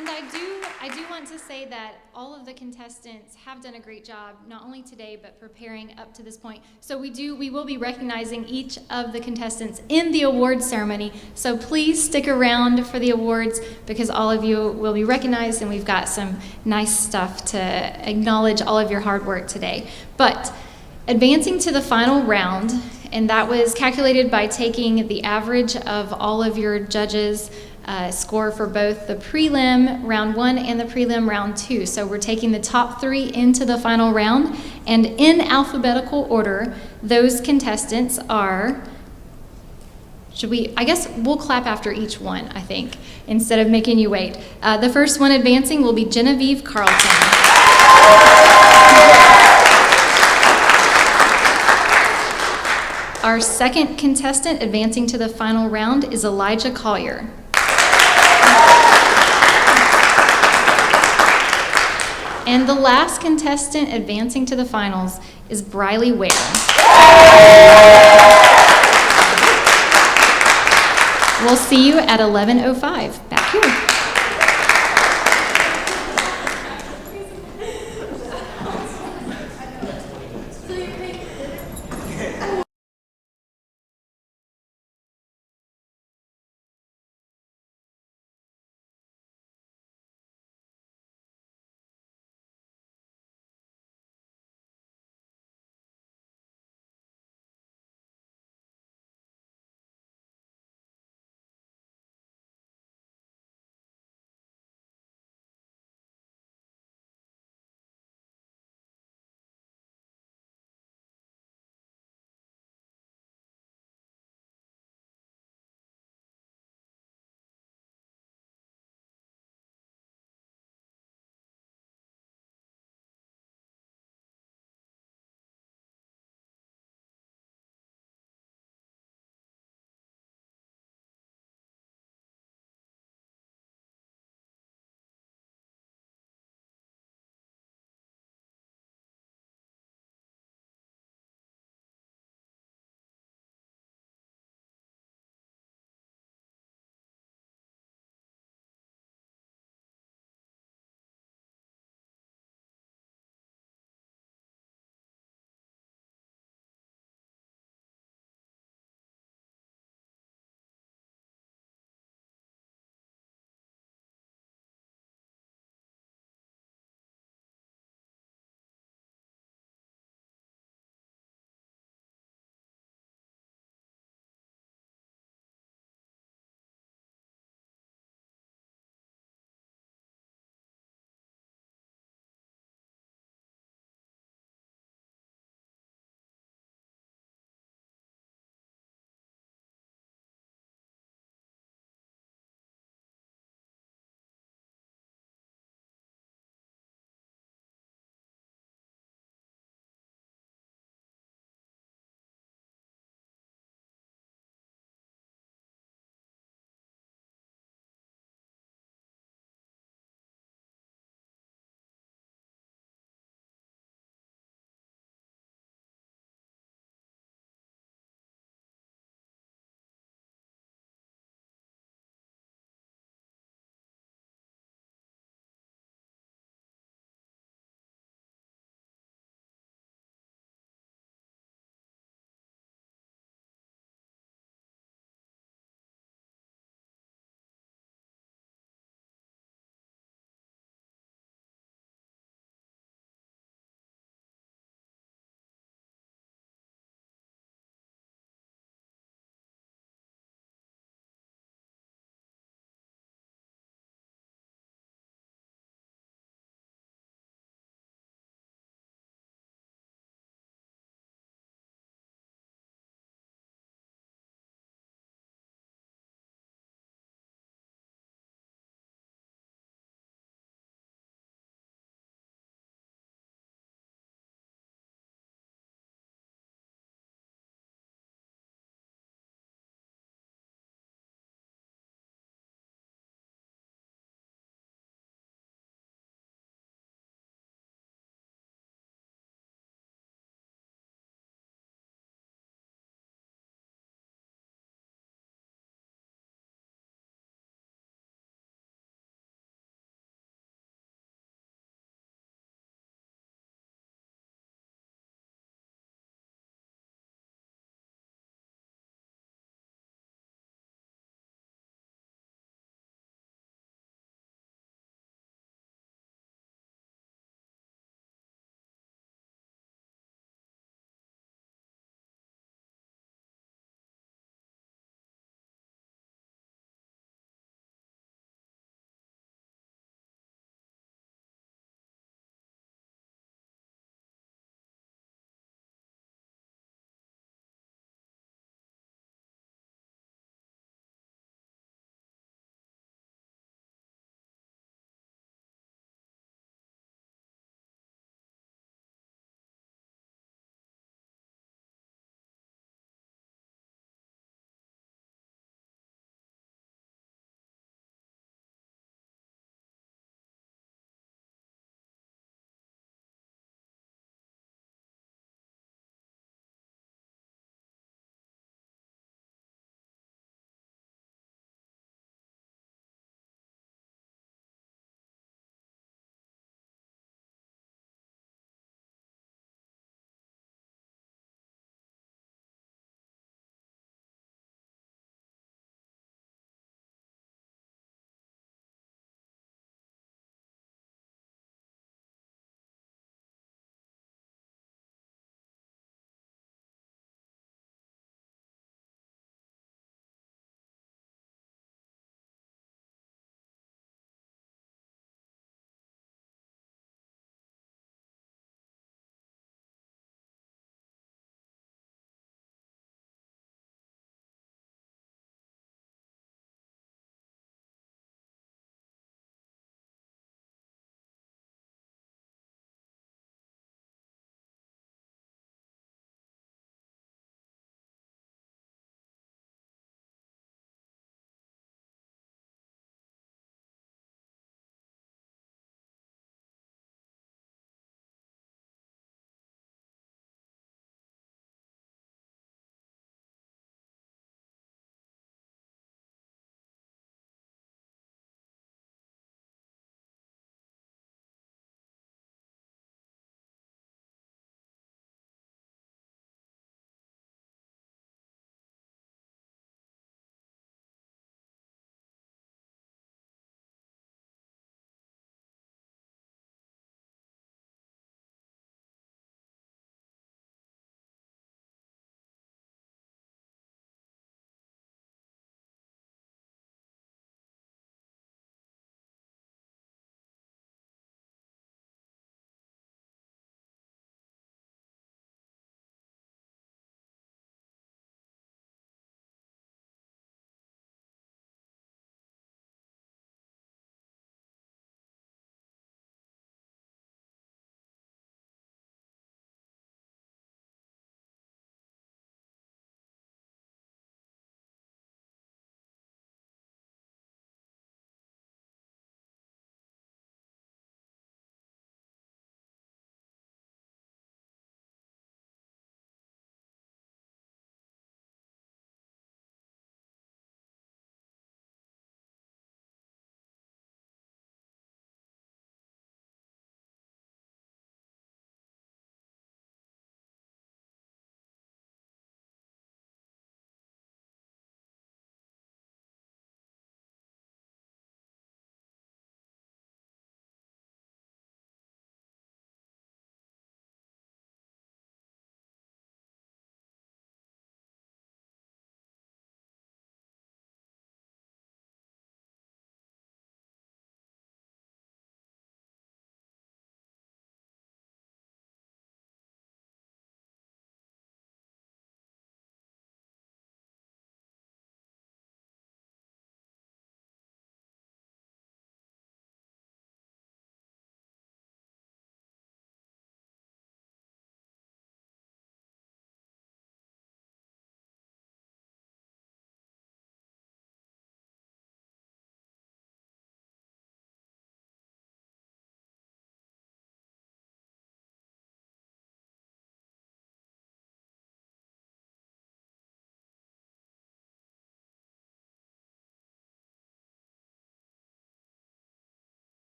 And I do want to say that all of the contestants have done a great job, not only today, but preparing up to this point. So we will be recognizing each of the contestants in the awards ceremony. So please stick around for the awards because all of you will be recognized and we've got some nice stuff to acknowledge all of your hard work today. But advancing to the final round, and that was calculated by taking the average of all of your judges' score for both the prelim round 1 and the prelim round 2. So we're taking the top 3 into the final round, and in alphabetical order, those contestants are, I guess we'll clap after each one, I think, instead of making you wait. The first one advancing will be Genevieve Carlton. Our second contestant advancing to the final round is Elijah Collier. And the last contestant advancing to the finals is Briley Ware. We'll see you at 11:05 back here.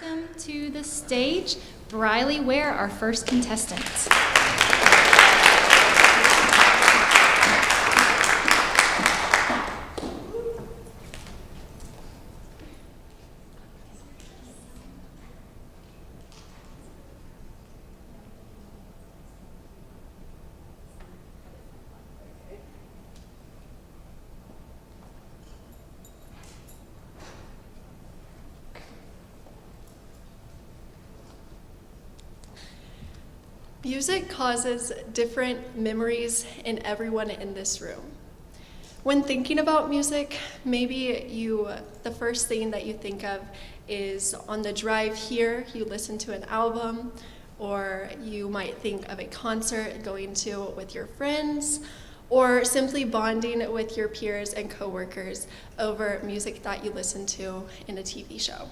welcome to the stage Briley Ware, our first contestant. Music causes different memories in everyone in this room. When thinking about music, maybe the first thing that you think of is on the drive here, you listen to an album, or you might think of a concert going to with your friends, or simply bonding with your peers and coworkers over music that you listen to in a TV show.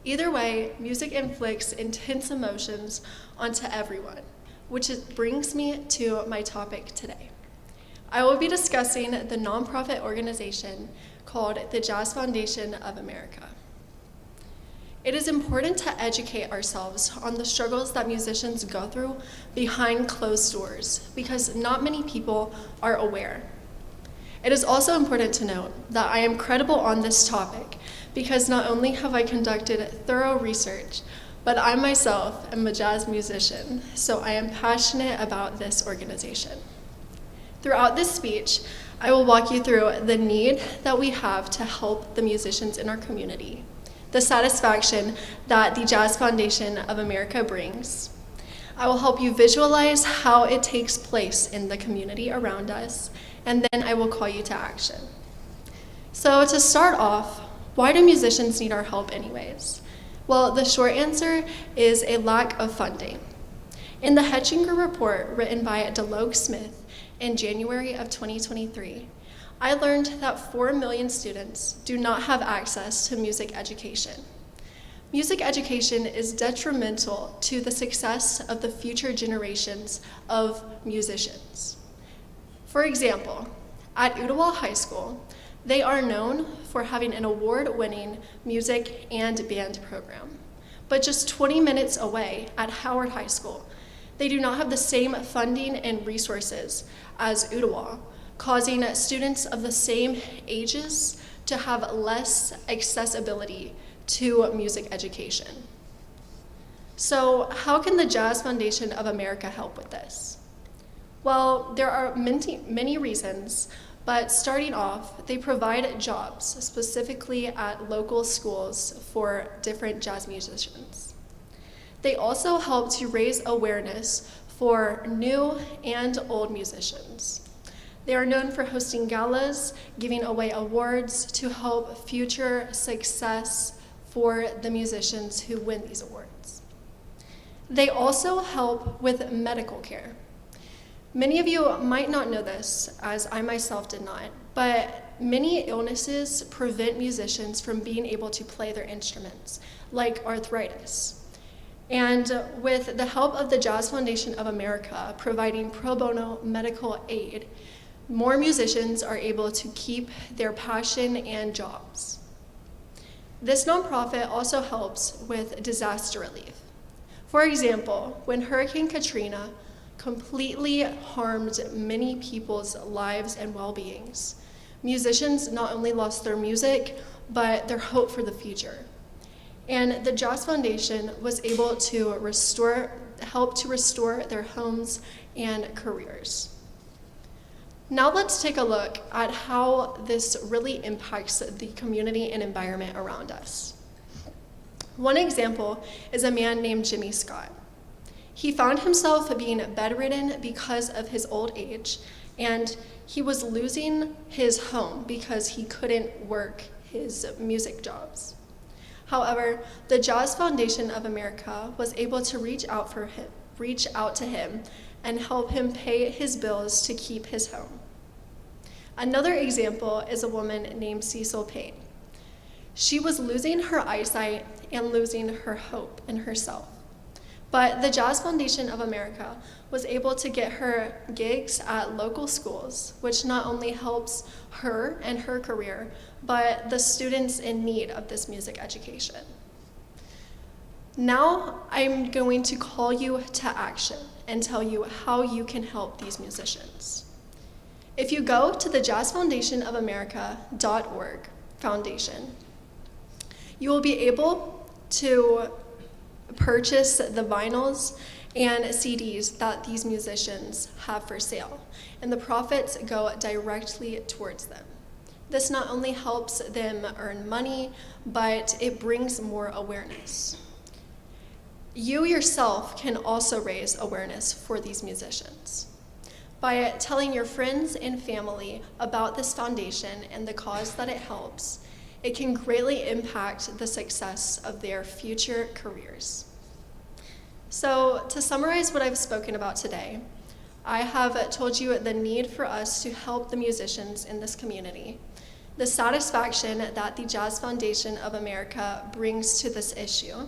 Either way, music inflicts intense emotions onto everyone, which brings me to my topic today. I will be discussing the nonprofit organization called the Jazz Foundation of America. It is important to educate ourselves on the struggles that musicians go through behind closed doors because not many people are aware. It is also important to note that I am credible on this topic because not only have I conducted thorough research, but I myself am a jazz musician, so I am passionate about this organization. Throughout this speech, I will walk you through the need that we have to help the musicians in our community, the satisfaction that the Jazz Foundation of America brings. I will help you visualize how it takes place in the community around us, and then I will call you to action. So to start off, why do musicians need our help anyways? Well, the short answer is a lack of funding. In the Hetchinger report written by Delogue Smith in January of 2023, I learned that 4 million students do not have access to music education. Music education is detrimental to the success of the future generations of musicians. For example, at Ottawa High School, they are known for having an award-winning music and band program. But just 20 minutes away at Howard High School, they do not have the same funding and resources as Ottawa, causing students of the same ages to have less accessibility to music education. So how can the Jazz Foundation of America help with this? Well, there are many reasons, but starting off, they provide jobs specifically at local schools for different jazz musicians. They also help to raise awareness for new and old musicians. They are known for hosting galas, giving away awards to help future success for the musicians who win these awards. They also help with medical care. Many of you might not know this, as I myself did not, but many illnesses prevent musicians from being able to play their instruments, like arthritis. And with the help of the Jazz Foundation of America providing pro bono medical aid, more musicians are able to keep their passion and jobs. This nonprofit also helps with disaster relief. For example, when Hurricane Katrina completely harmed many people's lives and well-beings, musicians not only lost their music, but their hope for the future. And the Jazz Foundation was able to help to restore their homes and careers. Now let's take a look at how this really impacts the community and environment around us. One example is a man named Jimmy Scott. He found himself being bedridden because of his old age, and he was losing his home because he couldn't work his music jobs. However, the Jazz Foundation of America was able to reach out to him and help him pay his bills to keep his home. Another example is a woman named Cecil Payne. She was losing her eyesight and losing her hope in herself. But the Jazz Foundation of America was able to get her gigs at local schools, which not only helps her and her career, but the students in need of this music education. Now I'm going to call you to action and tell you how you can help these musicians. If you go to the jazzfoundationofamerica.org foundation, you will be able to purchase the vinyls and CDs that these musicians have for sale, and the profits go directly towards them. This not only helps them earn money, but it brings more awareness. You yourself can also raise awareness for these musicians by telling your friends and family about this foundation and the cause that it helps. It can greatly impact the success of their future careers. So, to summarize what I've spoken about today, I have told you the need for us to help the musicians in this community, the satisfaction that the Jazz Foundation of America brings to this issue.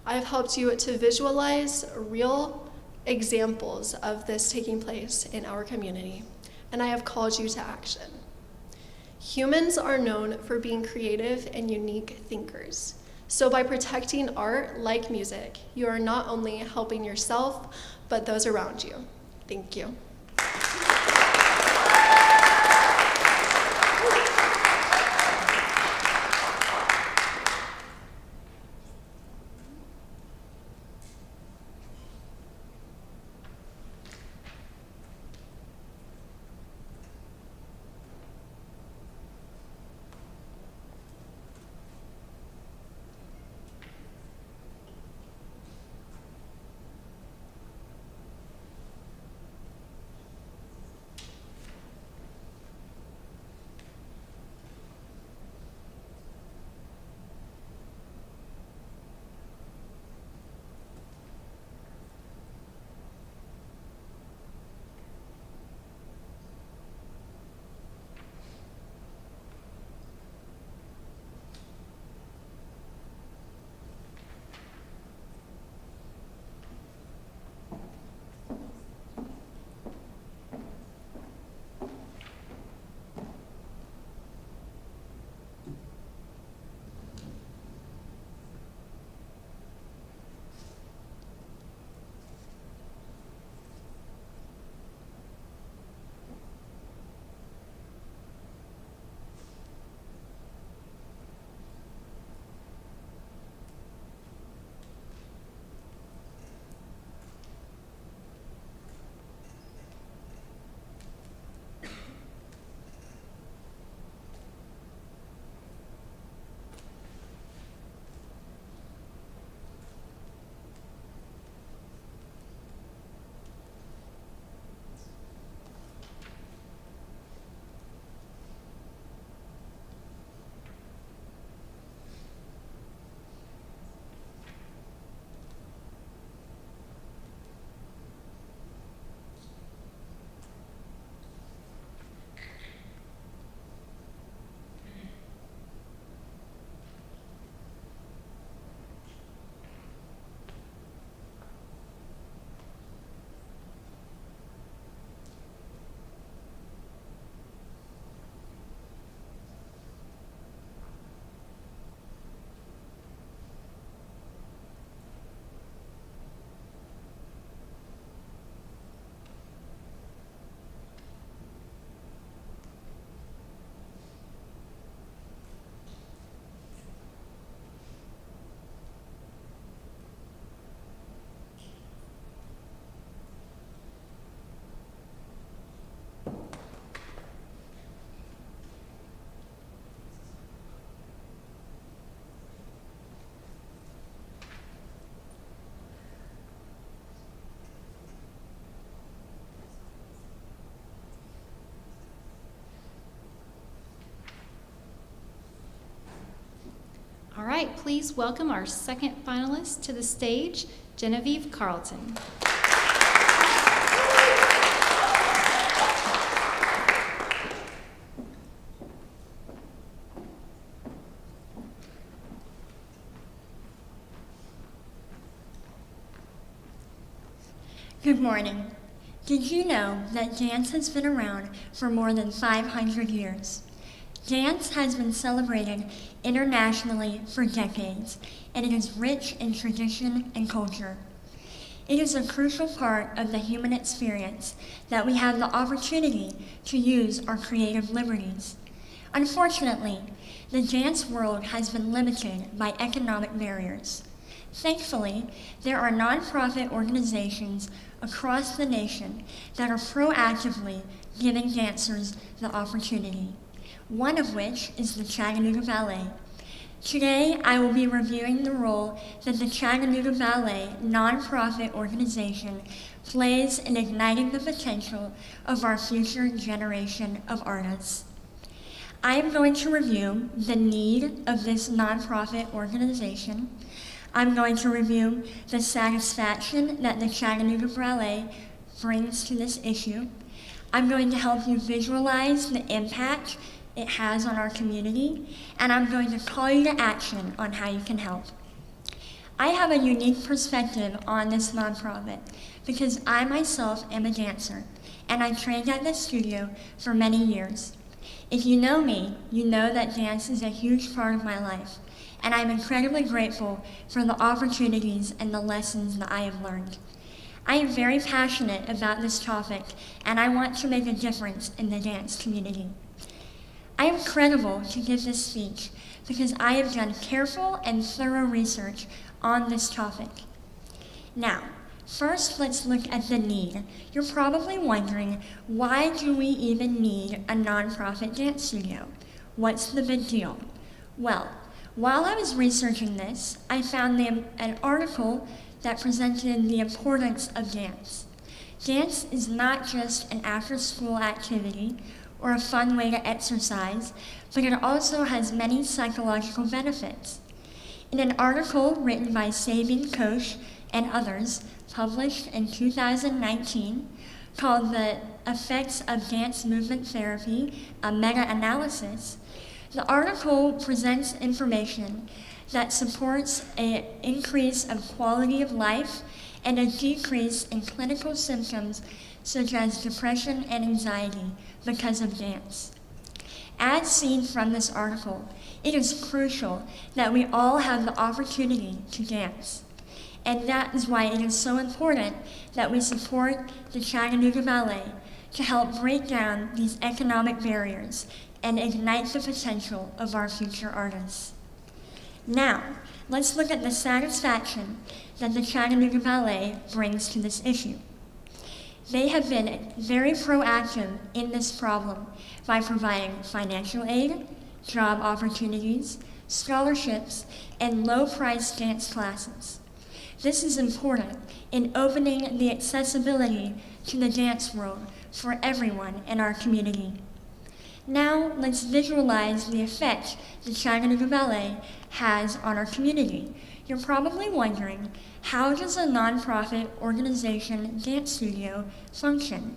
I have helped you to visualize real examples of this taking place in our community, and I have called you to action. Humans are known for being creative and unique thinkers. So by protecting art like music, you are not only helping yourself, but those around you. Thank you. All right, please welcome our second finalist to the stage, Genevieve Carlton. Good morning. Did you know that dance has been around for more than 500 years? Dance has been celebrated internationally for decades, and it is rich in tradition and culture. It is a crucial part of the human experience that we have the opportunity to use our creative liberties. Unfortunately, the dance world has been limited by economic barriers. Thankfully, there are nonprofit organizations across the nation that are proactively giving dancers the opportunity, one of which is the Chattanooga Ballet. Today, I will be reviewing the role that the Chattanooga Ballet nonprofit organization plays in igniting the potential of our future generation of artists. I am going to review the need of this nonprofit organization. I'm going to review the satisfaction that the Chattanooga Ballet brings to this issue. I'm going to help you visualize the impact it has on our community, and I'm going to call you to action on how you can help. I have a unique perspective on this nonprofit because I myself am a dancer, and I trained at this studio for many years. If you know me, you know that dance is a huge part of my life, and I'm incredibly grateful for the opportunities and the lessons that I have learned. I am very passionate about this topic, and I want to make a difference in the dance community. I am credible to give this speech because I have done careful and thorough research on this topic. Now, first let's look at the need. You're probably wondering, why do we even need a nonprofit dance studio? What's the big deal? Well, while I was researching this, I found an article that presented the importance of dance. Dance is not just an after-school activity or a fun way to exercise, but it also has many psychological benefits. In an article written by Sabine Koch and others, published in 2019, called The Effects of Dance Movement Therapy, a meta-analysis, the article presents information that supports an increase of quality of life and a decrease in clinical symptoms such as depression and anxiety because of dance. As seen from this article, it is crucial that we all have the opportunity to dance. And that is why it is so important that we support the Chattanooga Ballet to help break down these economic barriers and ignite the potential of our future artists. Now, let's look at the satisfaction that the Chattanooga Ballet brings to this issue. They have been very proactive in this problem by providing financial aid, job opportunities, scholarships, and low-priced dance classes. This is important in opening the accessibility to the dance world for everyone in our community. Now, let's visualize the effect the Chattanooga Ballet has on our community. You're probably wondering, how does a nonprofit organization dance studio function?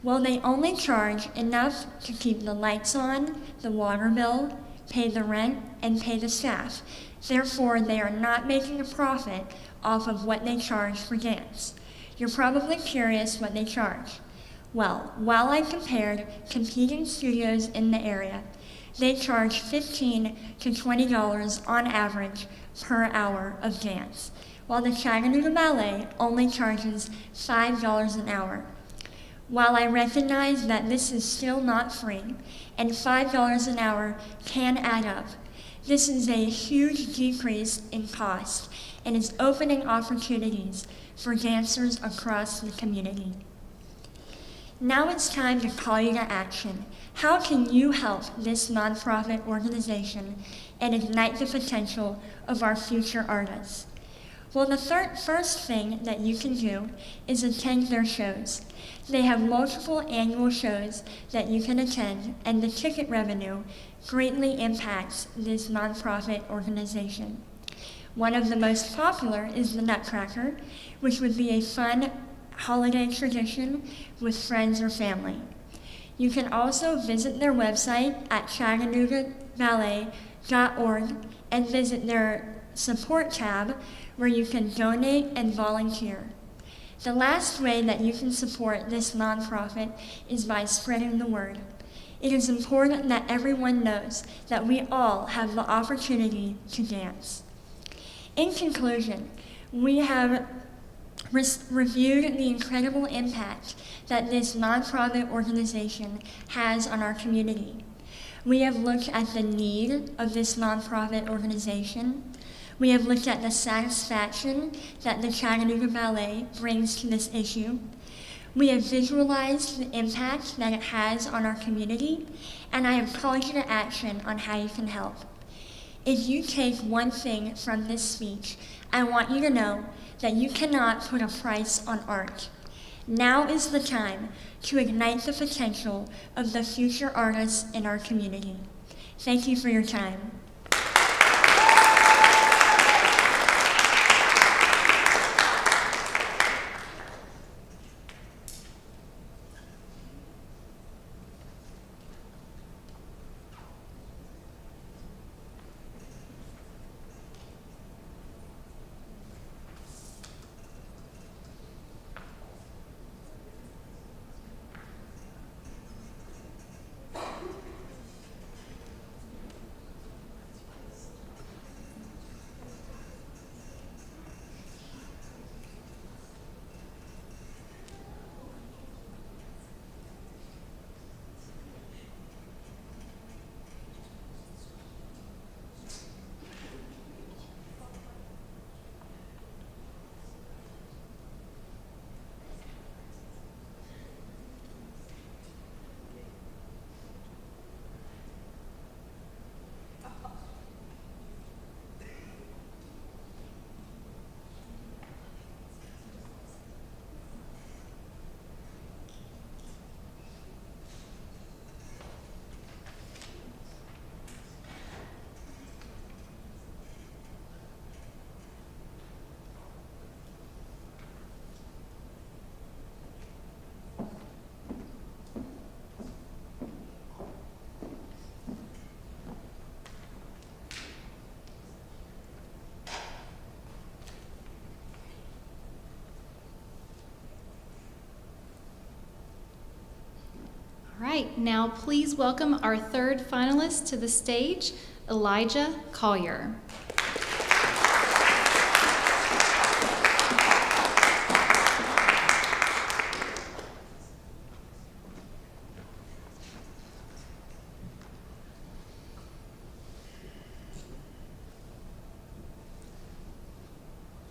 Well, they only charge enough to keep the lights on, the water bill, pay the rent, and pay the staff. Therefore, they are not making a profit off of what they charge for dance. You're probably curious what they charge. Well, while I compared competing studios in the area, they charge $15 to $20 on average per hour of dance, while the Chattanooga Ballet only charges $5 an hour. While I recognize that this is still not free, and $5 an hour can add up, this is a huge decrease in cost and is opening opportunities for dancers across the community. Now it's time to call you to action. How can you help this nonprofit organization and ignite the potential of our future artists? Well, the first thing that you can do is attend their shows. They have multiple annual shows that you can attend, and the ticket revenue greatly impacts this nonprofit organization. One of the most popular is the Nutcracker, which would be a fun holiday tradition with friends or family. You can also visit their website at chattanoogaballet.org and visit their support tab where you can donate and volunteer. The last way that you can support this nonprofit is by spreading the word. It is important that everyone knows that we all have the opportunity to dance. In conclusion, we have reviewed the incredible impact that this nonprofit organization has on our community. We have looked at the need of this nonprofit organization. We have looked at the satisfaction that the Chattanooga Ballet brings to this issue. We have visualized the impact that it has on our community, and I have called you to action on how you can help. If you take one thing from this speech, I want you to know that you cannot put a price on art. Now is the time to ignite the potential of the future artists in our community. Thank you for your time. All right, now please welcome our third finalist to the stage, Elijah Collier.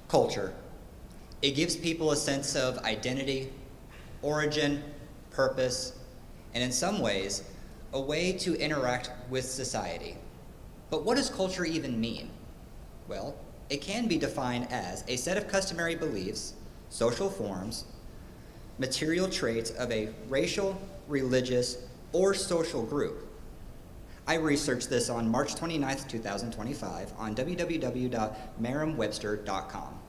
Culture. It gives people a sense of identity, origin, purpose, and in some ways, a way to interact with society. But what does culture even mean? Well, it can be defined as a set of customary beliefs, social forms, material traits of a racial, religious, or social group. I researched this on March 29th, 2025 on www.merriam-webster.com.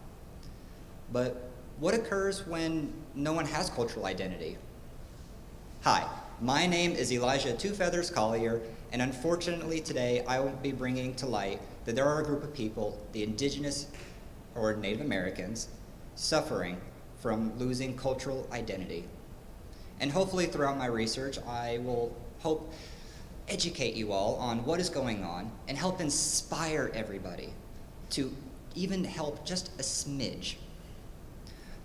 But what occurs when no one has cultural identity? Hi, my name is Elijah Two Feathers Collier, and unfortunately today I will be bringing to light that there are a group of people, the indigenous or Native Americans, suffering from losing cultural identity. And hopefully throughout my research I will educate you all on what is going on and help inspire everybody to even help just a smidge.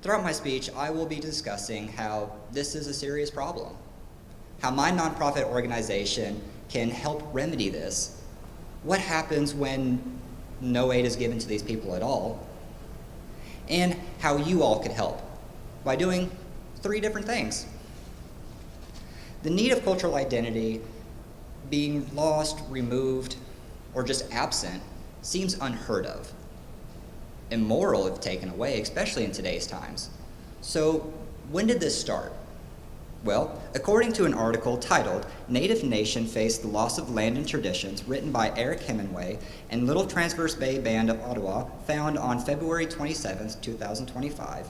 Throughout my speech, I will be discussing how this is a serious problem, how my nonprofit organization can help remedy this, what happens when no aid is given to these people at all, and how you all could help by doing 3 different things. The need of cultural identity being lost, removed, or just absent seems unheard of, immoral if taken away, especially in today's times. So when did this start? Well, according to an article titled "Native Nation Faced the Loss of Land and Traditions," written by Eric Hemingway and Little Transverse Bay Band of Ottawa, found on February 27, 2025,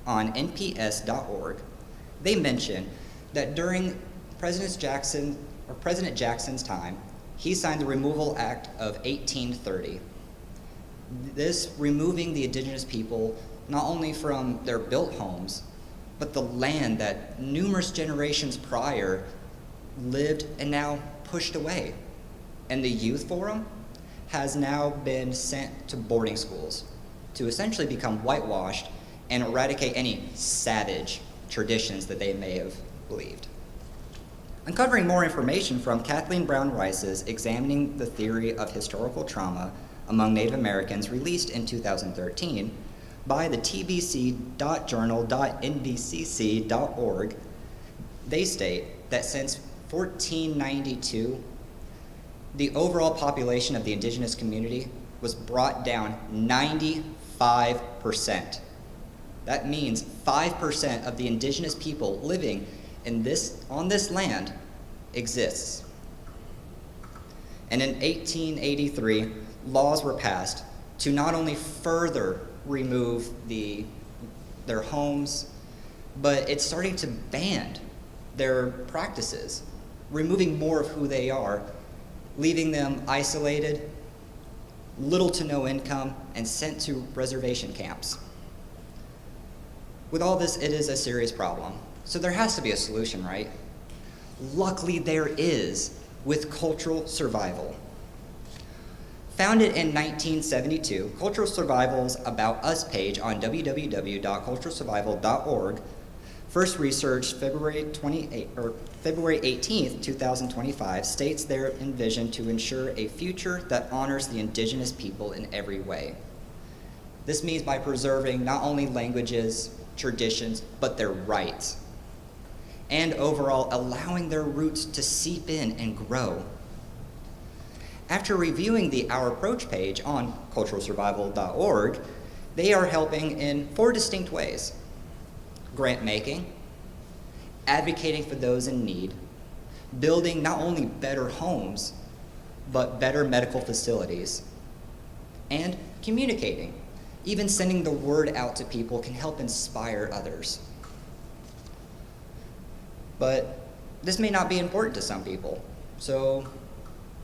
on nps.org, they mention that during President Jackson's time, he signed the Removal Act of 1830. This removing the indigenous people not only from their built homes, but the land that numerous generations prior lived and now pushed away. And the youth forum has now been sent to boarding schools to essentially become whitewashed and eradicate any savage traditions that they may have believed. Uncovering more information from Kathleen Brown Rice's Examining the Theory of Historical Trauma Among Native Americans, released in 2013 by the tbc.journal.nbcc.org, they state that since 1492, the overall population of the indigenous community was brought down 95%. That means 5% of the indigenous people living on this land exists. And in 1883, laws were passed to not only further remove their homes, but it's starting to ban their practices, removing more of who they are, leaving them isolated, little to no income, and sent to reservation camps. With all this, it is a serious problem. So there has to be a solution, right? Luckily, there is with cultural survival. Founded in 1972, Cultural Survival's About Us page on www.culturalsurvival.org first researched February 18th, 2025, states their envision to ensure a future that honors the indigenous people in every way. This means by preserving not only languages, traditions, but their rights, and overall allowing their roots to seep in and grow. After reviewing the Our Approach page on culturalsurvival.org, they are helping in 4 distinct ways: grant making, advocating for those in need, building not only better homes, but better medical facilities, and communicating. Even sending the word out to people can help inspire others. But this may not be important to some people, so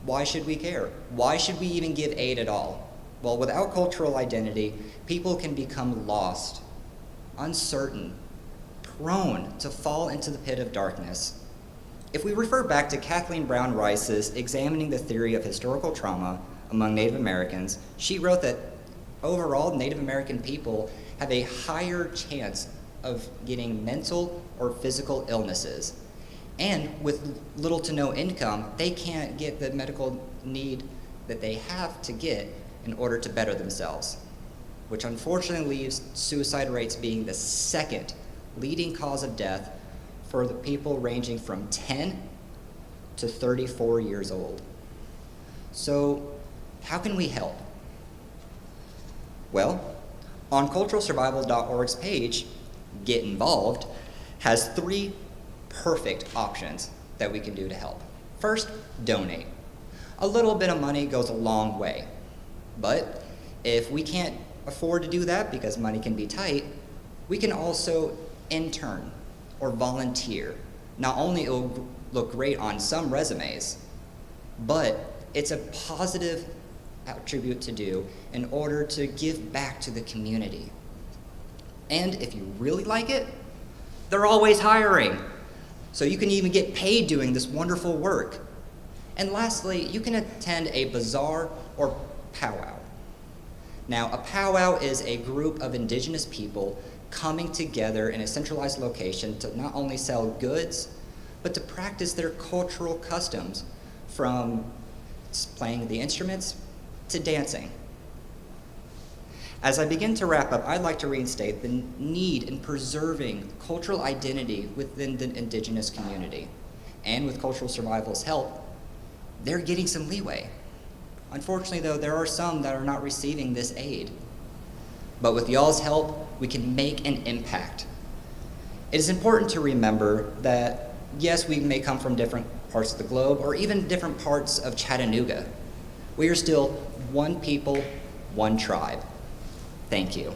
why should we care? Why should we even give aid at all? Well, without cultural identity, people can become lost, uncertain, prone to fall into the pit of darkness. If we refer back to Kathleen Brown Rice's Examining the Theory of Historical Trauma Among Native Americans, she wrote that overall, Native American people have a higher chance of getting mental or physical illnesses. And with little to no income, they can't get the medical need that they have to get in order to better themselves, which unfortunately leaves suicide rates being the second leading cause of death for the people ranging from 10 to 34 years old. So how can we help? Well, on culturalsurvival.org's page, Get Involved has 3 perfect options that we can do to help. First, donate. A little bit of money goes a long way. But if we can't afford to do that because money can be tight, we can also intern or volunteer. Not only it will look great on some resumes, but it's a positive attribute to do in order to give back to the community. And if you really like it, they're always hiring. So you can even get paid doing this wonderful work. And lastly, you can attend a bazaar or powwow. Now, a powwow is a group of indigenous people coming together in a centralized location to not only sell goods, but to practice their cultural customs, from playing the instruments to dancing. As I begin to wrap up, I'd like to reinstate the need in preserving cultural identity within the indigenous community. And with Cultural Survival's help, they're getting some leeway. Unfortunately, though, there are some that are not receiving this aid. But with y'all's help, we can make an impact. It is important to remember that, yes, we may come from different parts of the globe or even different parts of Chattanooga. We are still one people, one tribe. Thank you.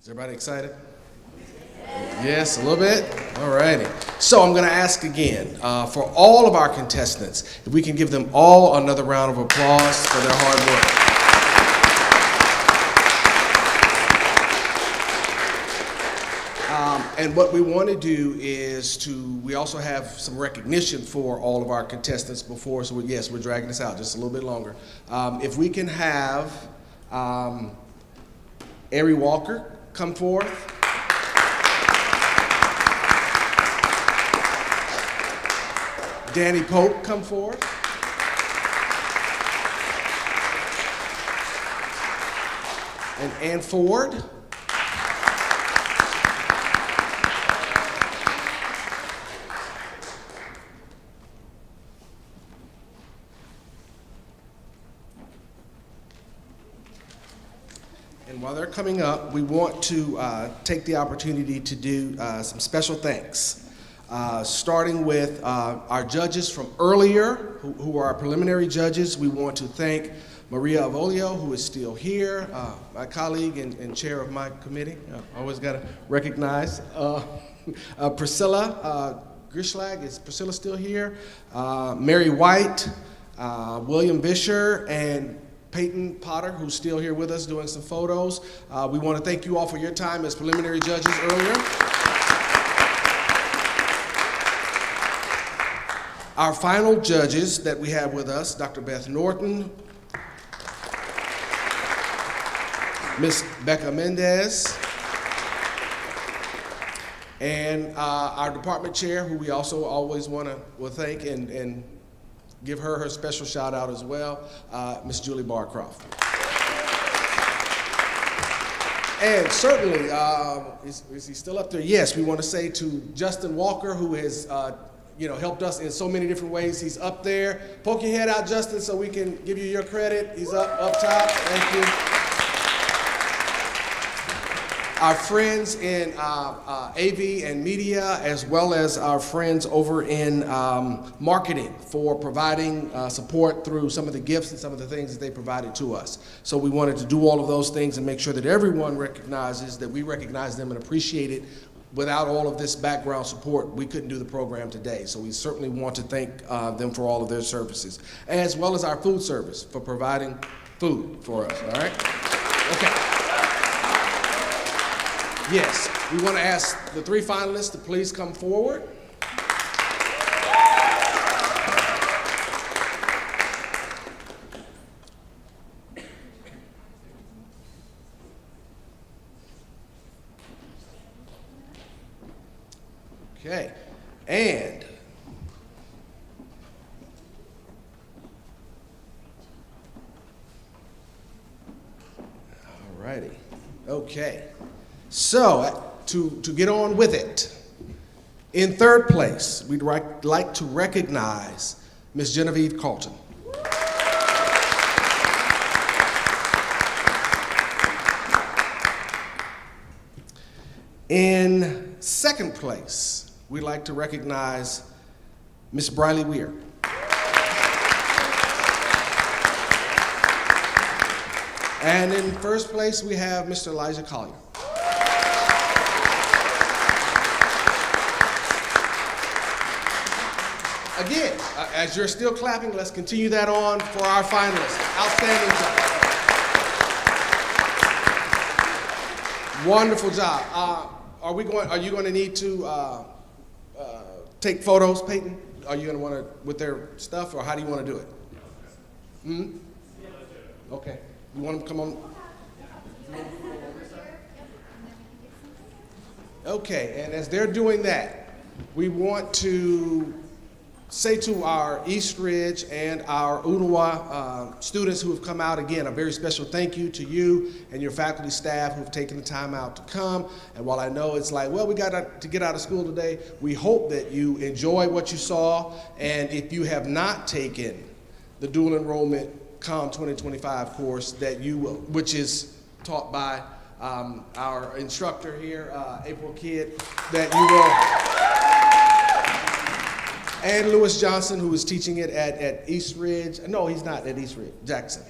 Is everybody excited? Yes, a little bit? All righty. So I'm going to ask again for all of our contestants, if we can give them all another round of applause for their hard work. And what we want to do is we also have some recognition for all of our contestants before, so yes, we're dragging this out just a little bit longer. If we can have Ari Walker come forth. Danny Pope come forth. And Ann Ford. And while they're coming up, we want to take the opportunity to do some special thanks. Starting with our judges from earlier, who are our preliminary judges. We want to thank Maria Avolio, who is still here, my colleague and chair of my committee. Always got to recognize. Priscilla Grishlag, is Priscilla still here? Mary White, William Bisher, and Peyton Potter, who's still here with us doing some photos. We want to thank you all for your time as preliminary judges earlier. Our final judges that we have with us, Dr. Beth Norton, Ms. Becca Mendez, and our department chair, who we also always want to thank and give her special shout out as well, Ms. Julie Barcroft. And certainly, is he still up there? Yes, we want to say to Justin Walker, who has helped us in so many different ways. He's up there. Poke your head out, Justin, so we can give you your credit. He's up top. Thank you. Our friends in AV and media, as well as our friends over in marketing, for providing support through some of the gifts and some of the things that they provided to us. So we wanted to do all of those things and make sure that everyone recognizes that we recognize them and appreciate it. Without all of this background support, we couldn't do the program today. So we certainly want to thank them for all of their services, as well as our food service for providing food for us, all right? Okay. Yes, we want to ask the three finalists to please come forward. Okay, and all righty. Okay, so to get on with it, in third place, we'd like to recognize Ms. Genevieve Carlton. In second place, we'd like to recognize Ms. Briley Weir. And in first place, we have Mr. Elijah Collier. Again, as you're still clapping, let's continue that on for our finalists. Outstanding job. Wonderful job. Are you going to need to take photos, Peyton? Are you going to want to with their stuff, or how do you want to do it? Okay. You want them to come on? Okay, and as they're doing that, we want to say to our East Ridge and our Unawa students who have come out, again, a very special thank you to you and your faculty staff who have taken the time out to come. And while I know it's like, well, we got to get out of school today, we hope that you enjoy what you saw. And if you have not taken the dual enrollment COM 2025 course that you will, which is taught by our instructor here, April Kidd, that you will, and Lewis Johnson, who is teaching it at East Ridge. No, he's not at East Ridge, Jackson.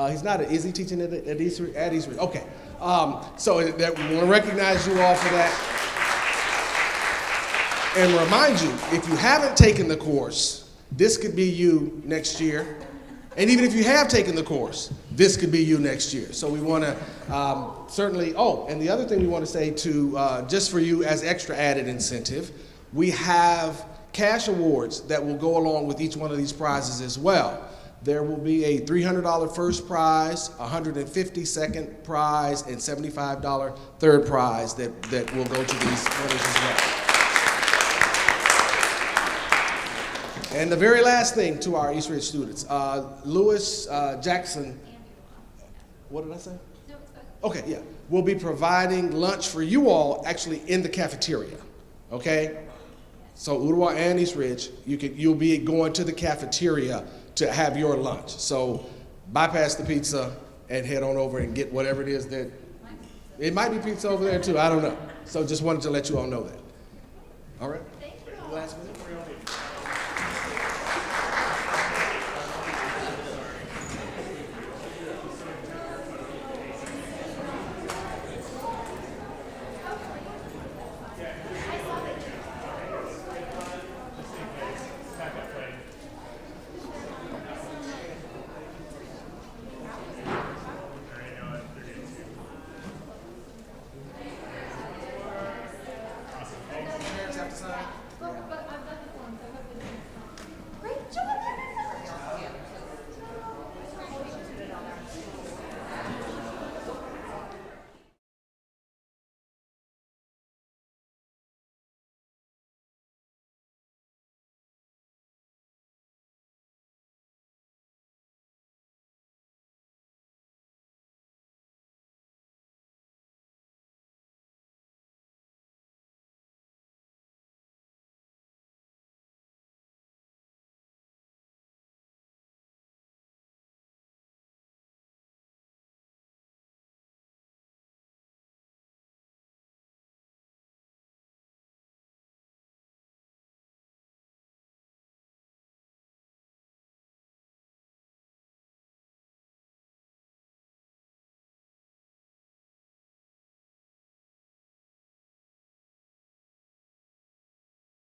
He's not, is he teaching it at East Ridge? At East Ridge, okay. So that we want to recognize you all for that. And remind you, if you haven't taken the course, this could be you next year. And even if you have taken the course, this could be you next year. So we want to certainly, and the other thing we want to say to, just for you as extra added incentive, we have cash awards that will go along with each one of these prizes as well. There will be a $300 first prize, $150 second prize, and $75 third prize that will go to these winners as well. And the very last thing to our East Ridge students, Lewis Jackson, what did I say? Okay, yeah. We'll be providing lunch for you all actually in the cafeteria, okay? So Ottawa and East Ridge, you'll be going to the cafeteria to have your lunch. So bypass the pizza and head on over and get whatever it is that, it might be pizza over there too, I don't know. So just wanted to let you all know that. All right? Thank you. Last minute. But